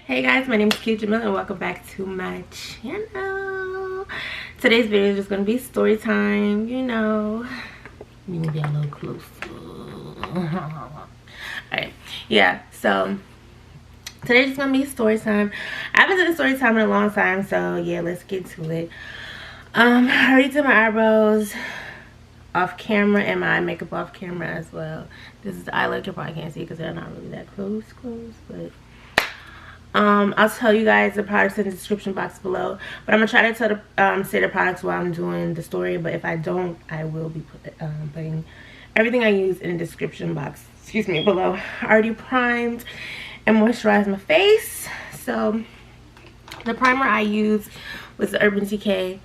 Hey guys, my name is Jamila and welcome back to my channel. Today's video is just going to be story time, you know. Let me get a little closer. Alright, yeah, so today's just going to be story time. I haven't done story time in a long time, so yeah, let's get to it. I already did my eyebrows off camera and my eye makeup off camera as well. This is the eye look. You probably can't see because they're not really that close, but I'll tell you guys the products in the description box below, but I'm gonna try to tell the say the products while I'm doing the story. But if I don't, I will be putting everything I use in the description box, excuse me, below. I already primed and moisturized my face. So the primer I used was the Urban Decay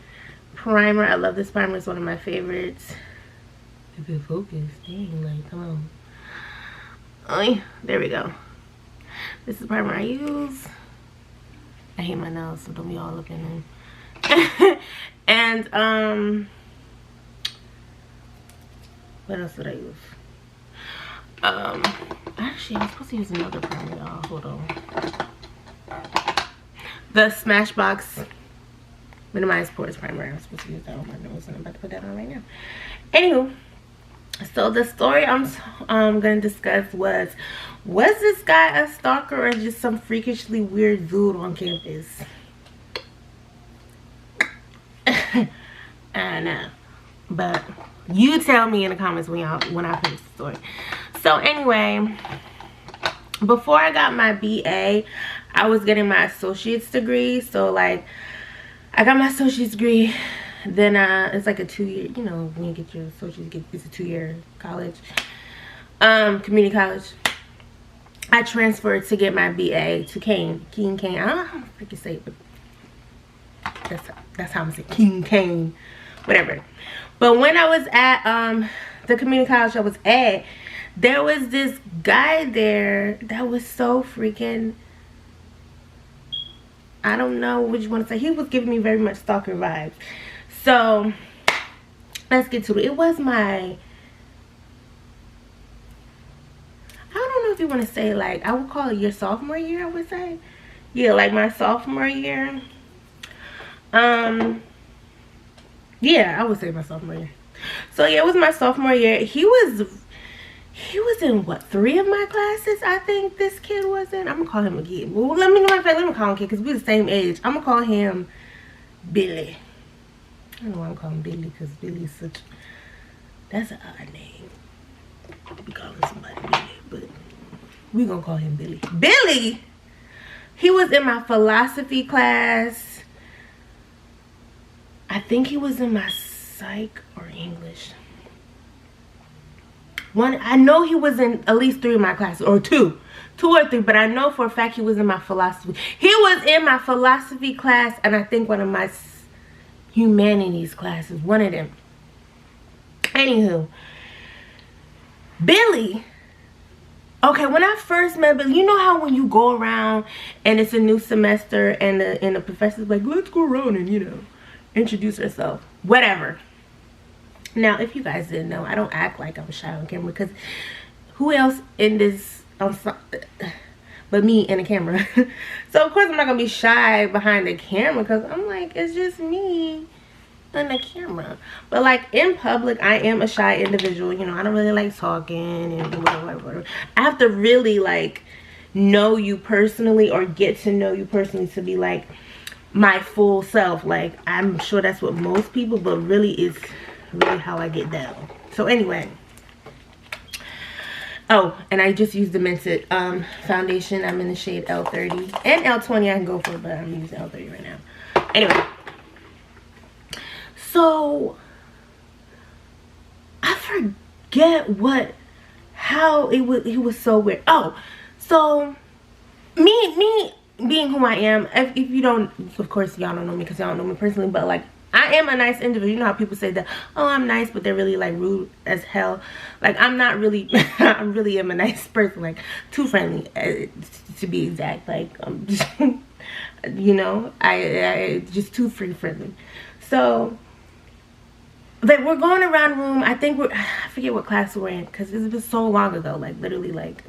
primer. I love this primer. It's one of my favorites. If it focused, dang, like, come on. Oh, there we go. This is the primer I use. I hate my nails, so don't be all up in them. And what else did I use? Actually, I was supposed to use another primer, y'all. Hold on. The Smashbox Minimize Pores primer. I'm supposed to use that on my nose, and I'm about to put that on right now. Anywho, so the story I'm gonna discuss was this guy a stalker or just some freakishly weird dude on campus? I don't know, but you tell me in the comments when I finish the story. So anyway, before I got my BA, I was getting my associate's degree. So like, I got my associate's degree. Then it's like a 2-year, you know, when you get your associate's, it's a 2-year college, community college. I transferred to get my BA to Kane. I don't know how to freaking say it, but that's how I'm saying Kane, whatever. But when I was at the community college I was at, there was this guy there that was so freaking, I don't know what you want to say. He was giving me very much stalker vibes. So let's get to it. It was my, I don't know if you want to say, like, I would call it your sophomore year, I would say. Yeah, like my sophomore year. Yeah, I would say my sophomore year. So yeah, it was my sophomore year. He was in what, 3 of my classes, I think this kid was in. I'm gonna call him a kid. Well, let me call him kid because we're the same age. I'm gonna call him Billy. I don't know why I'm calling Billy, because Billy's such, that's an odd name. We calling somebody Billy, but we gonna call him Billy. Billy! He was in my philosophy class. I think he was in my psych or English. I know he was in at least 3 of my classes, or 2 or 3, but I know for a fact he was in my philosophy. He was in my philosophy class, and I think one of my humanities classes, one of them. Anywho, Billy, okay, when I first met Billy, you know how when you go around and it's a new semester and the professor's like, let's go around and, you know, introduce herself, whatever. Now, if you guys didn't know, I don't act like I'm shy on camera, because who else in this but me and the camera? So of course I'm not gonna be shy behind the camera, because I'm like, it's just me and the camera. But like in public, I am a shy individual. You know, I don't really like talking and whatever. I have to really like know you personally, or get to know you personally, to be like my full self. Like, I'm sure that's what most people, but really is really how I get down. So anyway, oh, and I just used the Mented foundation. I'm in the shade L30 and L20 I can go for, but I'm using L30 right now. Anyway, so I forget how he was so weird. Oh, so me being who I am, if you don't, of course y'all don't know me because y'all don't know me personally, but like, I am a nice individual. You know how people say that, oh, I'm nice, but they're really like rude as hell. Like, I'm not really, I really am a nice person, like too friendly to be exact. Like, just, you know, I just too free friendly. So like, we're going around the room. I think I forget what class we're in, because it's been so long ago. Like, literally, like,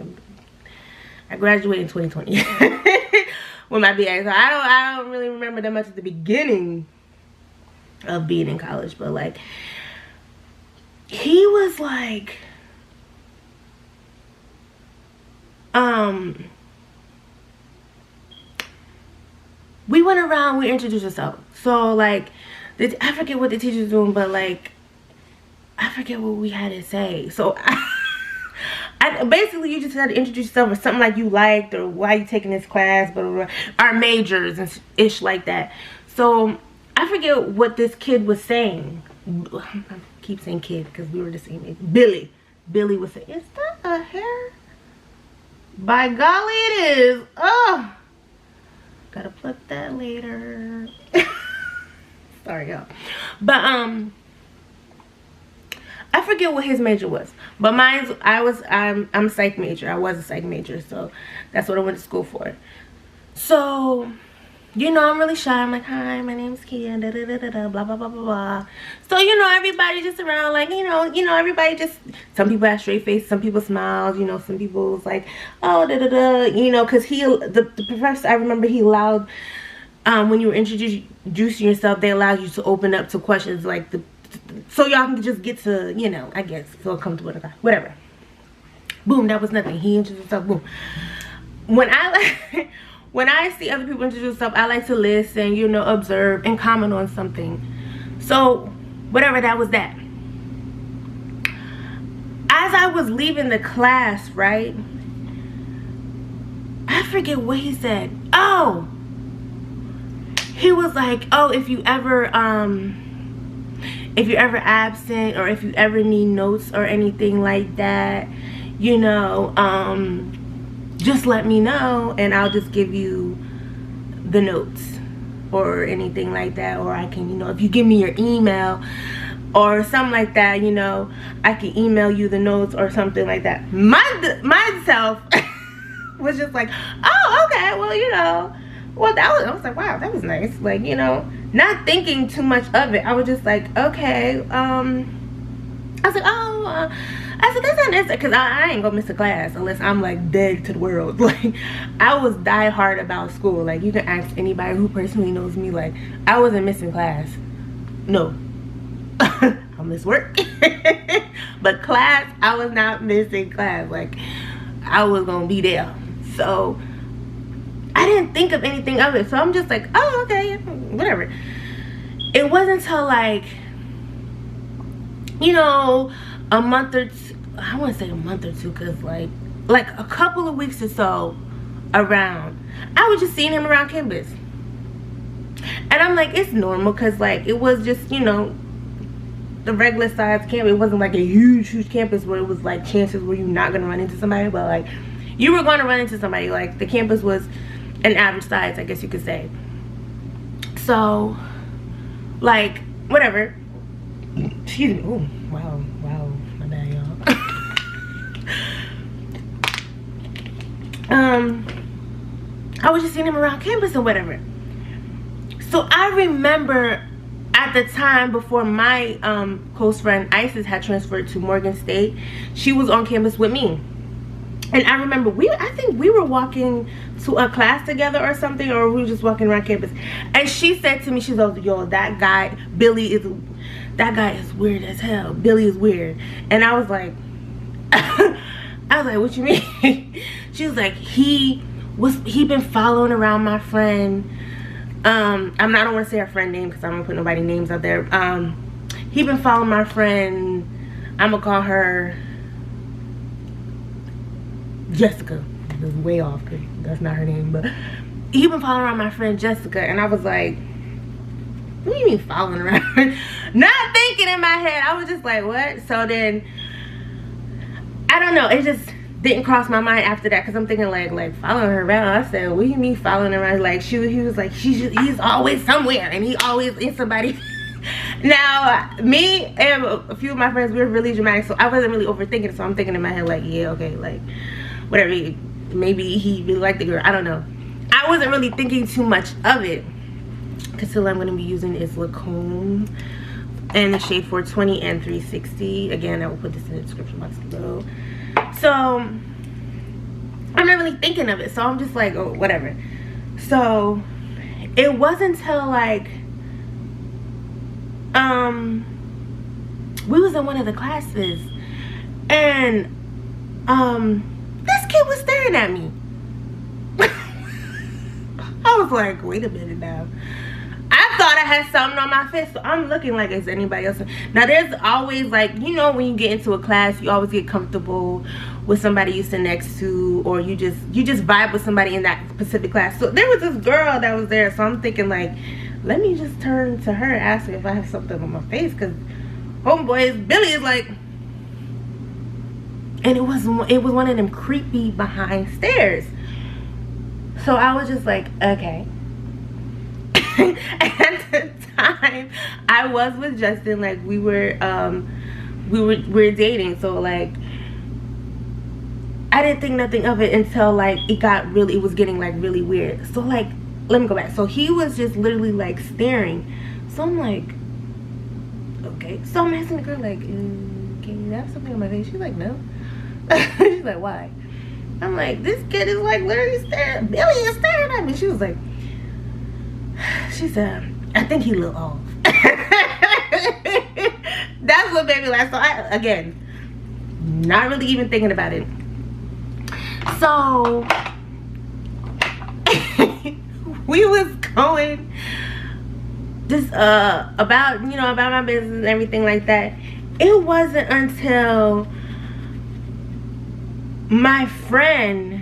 I graduated in 2020. with my BA. So I don't really remember that much at the beginning of being in college, but like he was like we went around, we introduced ourselves. So like I forget what the teacher's doing, but like I forget what we had to say. So basically you just had to introduce yourself or something like you liked or why you taking this class, but our majors and ish like that. So I forget what this kid was saying. I keep saying kid because we were the same age. Billy was saying, is that a hair? By golly it is. Oh, gotta pluck that later. Sorry y'all. But I forget what his major was, but mine's I'm a psych major. I was a psych major, so that's what I went to school for. So you know, I'm really shy. I'm like, hi, my name's Kia, da da da da da, blah blah blah blah blah. So you know, everybody just around, like, you know, everybody just, some people have straight face, some people smiles, you know, some people's like, oh da da da, you know, because the professor, I remember he allowed, when you were introducing yourself, they allowed you to open up to questions like so y'all can just get to, you know, I guess feel comfortable with the guy, whatever. Boom, that was nothing. He introduced himself. Boom. When I see other people introduce themselves, I like to listen, you know, observe and comment on something. So whatever, that was that. As I was leaving the class, right, I forget what he said. Oh, he was like, oh, if you're ever absent or if you ever need notes or anything like that, you know, just let me know and I'll just give you the notes or anything like that, or I can, you know, if you give me your email or something like that, you know, I can email you the notes or something like that. Myself was just like, oh, okay, well, you know, well, I was like, wow, that was nice, like, you know, not thinking too much of it. I was just like, okay, I was like, oh, I said, that's not necessary, because I ain't gonna miss a class unless I'm like dead to the world. Like, I was die hard about school. Like, you can ask anybody who personally knows me, like, I wasn't missing class. No. I'll miss work. But class, I was not missing class. Like, I was gonna be there. So I didn't think of anything of it. So I'm just like, oh, okay, whatever. It wasn't until like, you know, a month or two, I want to say a month or two, because like a couple of weeks or so around, I was just seeing him around campus. And I'm like, it's normal, because like it was just, you know, the regular size campus. It wasn't like a huge campus where it was like chances where you're not going to run into somebody, but like you were going to run into somebody. Like the campus was an average size, I guess you could say. So like whatever, excuse me, oh wow, my bad, y'all. I was just seeing him around campus and whatever. So I remember at the time, before my close friend Isis had transferred to Morgan State, she was on campus with me. And I remember I think we were walking to a class together or something, or we were just walking around campus. And she said to me, she's like, yo, that guy is weird as hell. Billy is weird. And I was like, what you mean? She was like, he been following around my friend. I don't want to say her friend name because I don't want to put nobody's names out there. He been following my friend. I'm gonna call her Jessica. It was way off because that's not her name, but he been following around my friend Jessica. And I was like, what do you mean following around? Not thinking in my head. I was just like, what? So then I don't know, it just didn't cross my mind after that, because I'm thinking like following her around. I said, what do you mean following her around? Like he was like, he's always somewhere and he always is somebody. Now me and a few of my friends, we were really dramatic, so I wasn't really overthinking it. So I'm thinking in my head like, yeah, okay, like whatever, maybe he really liked the girl, I don't know. I wasn't really thinking too much of it. Concealer I'm going to be using is Lancome in the shade 420 and 360. Again, I will put this in the description box below. So I'm not really thinking of it, so I'm just like, oh, whatever. So it wasn't until like we was in one of the classes, and this kid was staring at me. I was like, wait a minute now. I thought I had something on my face, so I'm looking like it's anybody else. Now there's always like, you know, when you get into a class, you always get comfortable with somebody you sit next to, or you just vibe with somebody in that specific class. So there was this girl that was there, so I'm thinking like, let me just turn to her and ask her if I have something on my face, because homeboy Billy is like, and it was one of them creepy behind stairs. So I was just like, okay. At the time I was with Justin, like we were dating, so like I didn't think nothing of it until like it was getting like really weird. So like, let me go back. So he was just literally like staring. So I'm like, okay. So I'm asking the girl like, can you have something on my face? She's like, no. She's like, why? I'm like, this kid is like literally staring. Billy is staring at me. She was like, she said, I think he looked off. That's what made me laugh. So I, again, not really even thinking about it. So we was going just about my business and everything like that. It wasn't until my friend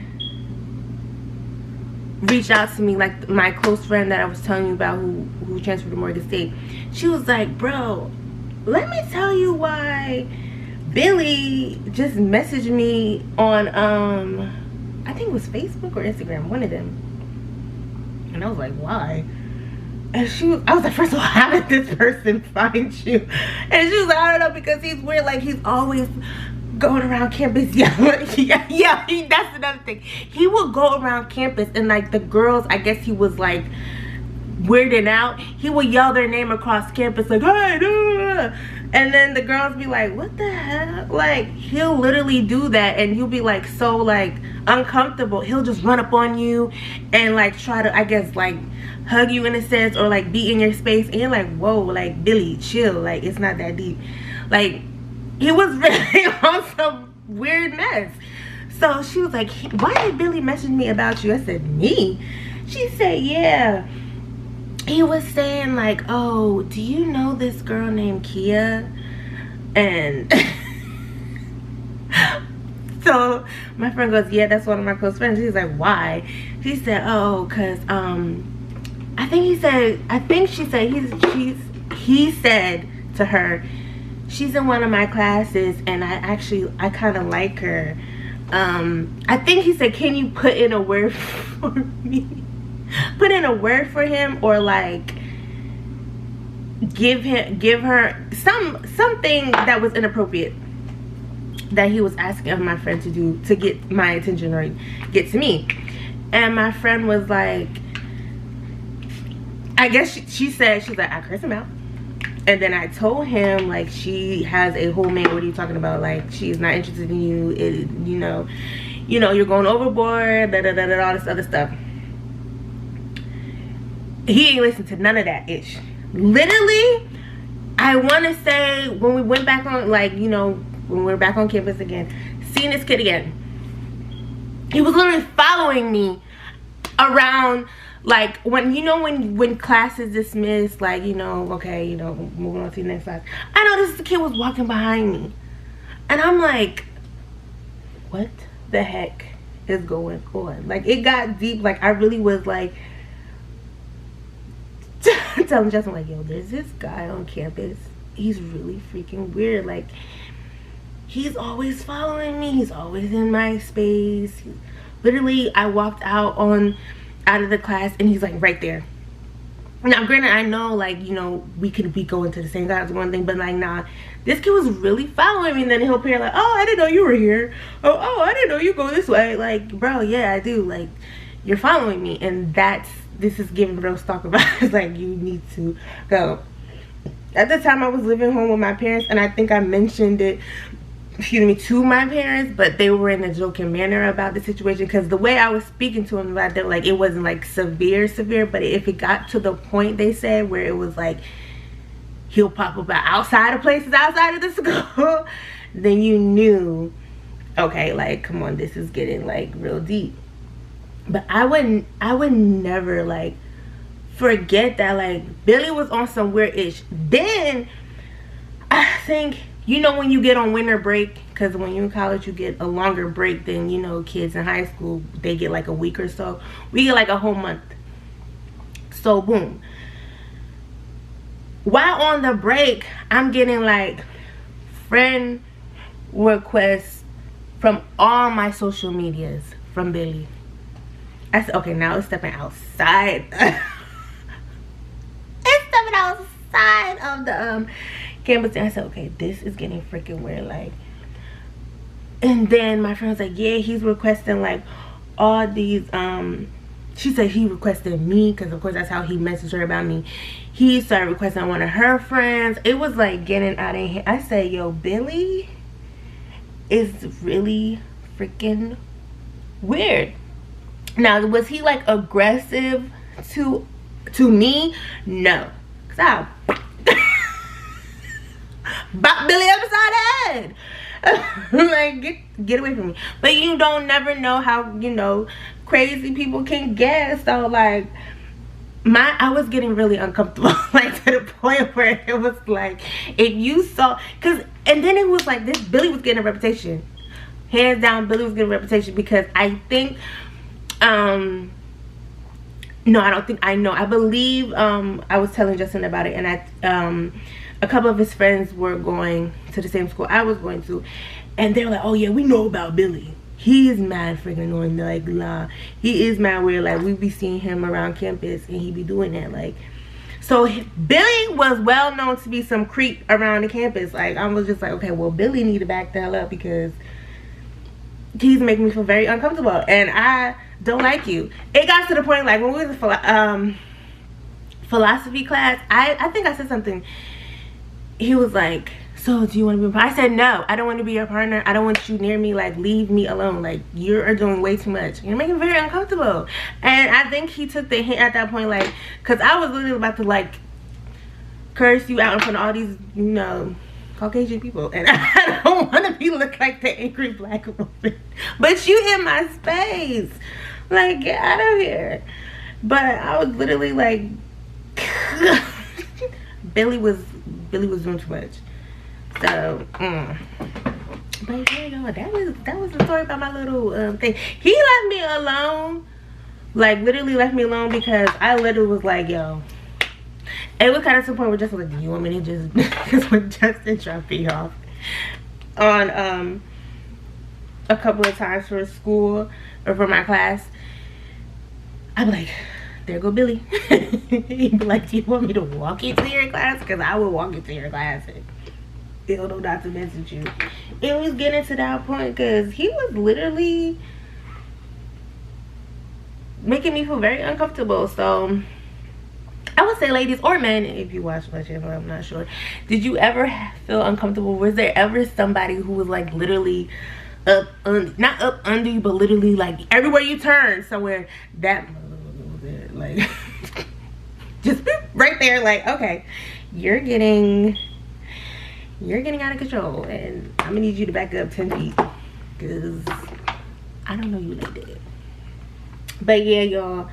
reached out to me, like my close friend that I was telling you about who transferred to Morgan State. She was like, bro, let me tell you why Billy just messaged me on I think it was Facebook or Instagram, one of them. And I was like, why? And I was like, first of all, how did this person find you? And she was like, I don't know, because he's weird, like he's always going around campus yelling. yeah, that's another thing. He would go around campus and like the girls, I guess he was like weirding out. He would yell their name across campus like, hey, duh. And then the girls be like, what the hell? Like, he'll literally do that, and you'll be like so like uncomfortable. He'll just run up on you and like try to, I guess, like hug you in a sense, or like be in your space, and you're like, whoa, like Billy, chill, like it's not that deep. Like, he was really on some weird mess. So she was like, why did Billy message me about you? I said, me? She said, yeah. He was saying like, oh, do you know this girl named Kia? And so my friend goes, yeah, that's one of my close friends. He's like, why? She said, oh, because he said to her, she's in one of my classes and I kind of like her. I think he said, can you put in a word for me? Put in a word for him, or like give her something that was inappropriate that he was asking of my friend to do to get my attention or get to me. And my friend was like, I guess she said, she's like, I cursed him out. And then I told him like, she has a whole man, what are you talking about? Like, she's not interested in you. You know, you're going overboard, all this other stuff. He ain't listened to none of that ish. Literally, I want to say when we went back on, like, when we were back on campus again, seeing this kid again, he was literally following me around, like, when class is dismissed, like, okay, moving on to the next class. I noticed the kid was walking behind me, and I'm like, what the heck is going on? Like, it got deep. Like, I really was like telling Justin, like, yo, there's this guy on campus, he's really freaking weird. Like, he's always following me, he's always in my space. Literally, I walked out of the class and he's like right there. Now granted, I know, like, we go into the same class, one thing, but like, nah, this kid was really following me. And then he'll appear like, oh, I didn't know you were here. Oh, I didn't know you go this way. Like, bro, yeah, I do. Like, you're following me. And this is giving real stalker vibes. Like, you need to go. At the time, I was living home with my parents, and I think I mentioned it excuse me, to my parents, but they were in a joking manner about the situation, because the way I was speaking to them about it, like, it wasn't like severe, but if it got to the point, they said, where it was like he'll pop up outside of places outside of the school, then you knew, okay, like, come on, this is getting like real deep. But I would never like forget that like Billy was on some weird ish. Then I think, you know, when you get on winter break, because when you're in college you get a longer break than, you know, kids in high school. They get like a week or so. We get like a whole month. So boom, while on the break, I'm getting like friend requests from all my social medias from Billy. I said, okay, now it's stepping outside. It's stepping outside of the campus. And I said, okay, this is getting freaking weird. Like, and then my friend was like, yeah, he's requesting like all these she said he requested me, because of course that's how he messaged her about me. He started requesting one of her friends. It was like getting out of hand. I said, yo, Billy is really freaking weird. Now, was he like aggressive to me? No, because I'll bop Billy upside the head. Like, get away from me. But you don't never know how, you know, crazy people can get. So like, I was getting really uncomfortable, like to the point where it was like, if you saw, and then it was like this, Billy was getting a reputation, hands down. Billy was getting a reputation, because I think no, I don't think, I know, I believe I was telling Justin about it, and a couple of his friends were going to the same school I was going to, and they were like, oh yeah, we know about Billy. He is mad freaking annoying. Like, nah, he is mad weird. Like, we be seeing him around campus and he be doing that. Like, so Billy was well known to be some creep around the campus. Like, I was just like, okay, well, Billy need to back the hell up, because he's making me feel very uncomfortable and I don't like you. It got to the point, like, when we was in philosophy class, I think I said something. He was like, so do you want to be my partner? I said, no, I don't want to be your partner. I don't want you near me. Like, leave me alone. Like, you are doing way too much. You're making me very uncomfortable. And I think he took the hint at that point, like, because I was literally about to like curse you out in front of all these, you know, Caucasian people, and I don't want to be look like the angry black woman. But you in my space, like, get out of here. But I was literally like, Billy was doing too much. So, but yeah, y'all, that was the story about my little thing. He left me alone, like literally left me alone, because I literally was like, yo, it was kind of to the point where Justin was like, do you want me to just, because when Justin dropped me off on a couple of times for school or for my class, I'd be like, there go Billy. He'd be like, do you want me to walk you to your class? Because I would walk you to your class and still know not to message you. It was getting to that point, because he was literally making me feel very uncomfortable. So I would say, ladies or men, if you watch my channel, I'm not sure, did you ever feel uncomfortable? Was there ever somebody who was like literally not up under you, but literally like everywhere you turn, somewhere that like just right there, like, okay, you're getting out of control, and I'm gonna need you to back up 10 feet, because I don't know you like that. But yeah, y'all,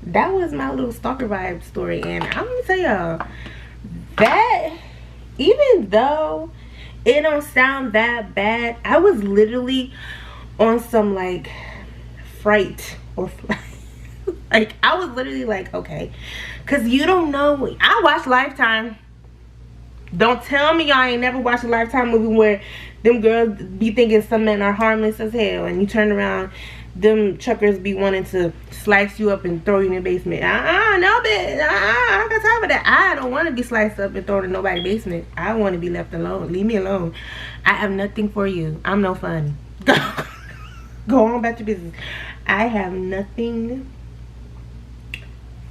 that was my little stalker vibe story. And I'm gonna tell y'all that even though it don't sound that bad, I was literally on some like fright or flight. Like, I was literally like, okay, because you don't know. I watched Lifetime. Don't tell me y'all ain't never watched a Lifetime movie where them girls be thinking some men are harmless as hell, and you turn around, them truckers be wanting to slice you up and throw you in the basement. No, bitch. I got time for that. I don't want to be sliced up and thrown in nobody's basement. I want to be left alone. Leave me alone. I have nothing for you. I'm no fun. Go on about your business. I have nothing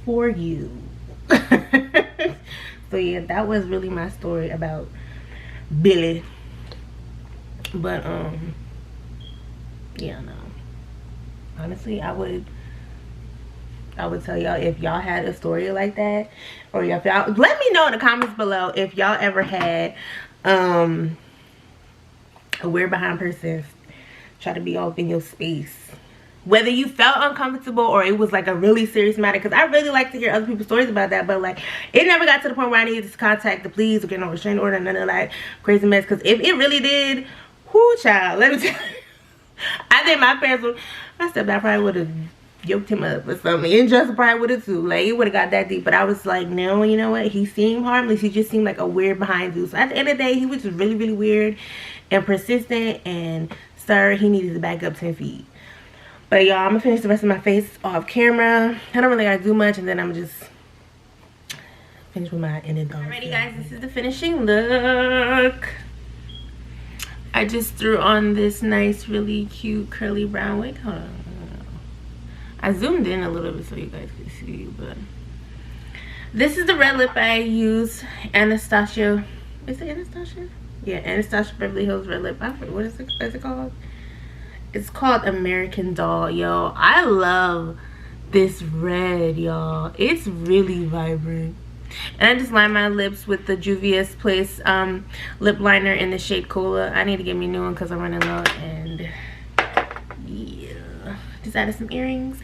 for you. So yeah, that was really my story about Billy. But yeah, no, honestly, I would tell y'all, if y'all had a story like that, or if y'all, let me know in the comments below if y'all ever had a weird behind person try to be all up in your space, whether you felt uncomfortable or it was like a really serious matter, because I really like to hear other people's stories about that. But like, it never got to the point where I needed to contact the police or get no restraining order, none of that crazy mess. Because if it really did, whoo child, let me tell you, I think my parents would, my stepdad probably would have yoked him up or something, and Justin probably would have too. Like, it would have got that deep. But I was like, no, you know what, he seemed harmless, he just seemed like a weird behind dude. So at the end of the day, he was just really, really weird and persistent, and sir, he needed to back up 10 feet. But y'all, I'm gonna finish the rest of my face off camera. I don't really gotta do much, and then I'm just finish with my ending thoughts. Alrighty guys, this is the finishing look. I just threw on this nice, really cute curly brown wig. Hold on. I zoomed in a little bit so you guys can see, but this is the red lip I use. Anastasia, is it Anastasia? Yeah, Anastasia Beverly Hills red lip. What is it called? It's called American Doll, yo. I love this red, y'all. It's really vibrant. And I just line my lips with the Juvias Place lip liner in the shade Kola. I need to get me a new one because I'm running low. And yeah, just added some earrings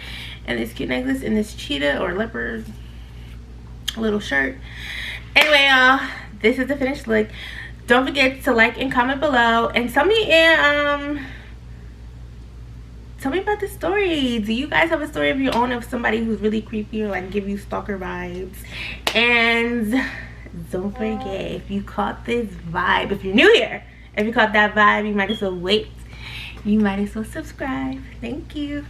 and this cute necklace and this cheetah or leopard little shirt. Anyway, y'all, this is the finished look. Don't forget to like and comment below, and tell me about the story. Do you guys have a story of your own of somebody who's really creepy or like give you stalker vibes? And don't forget, if you caught this vibe, if you're new here, if you caught that vibe, you might as well wait. You might as well subscribe. Thank you.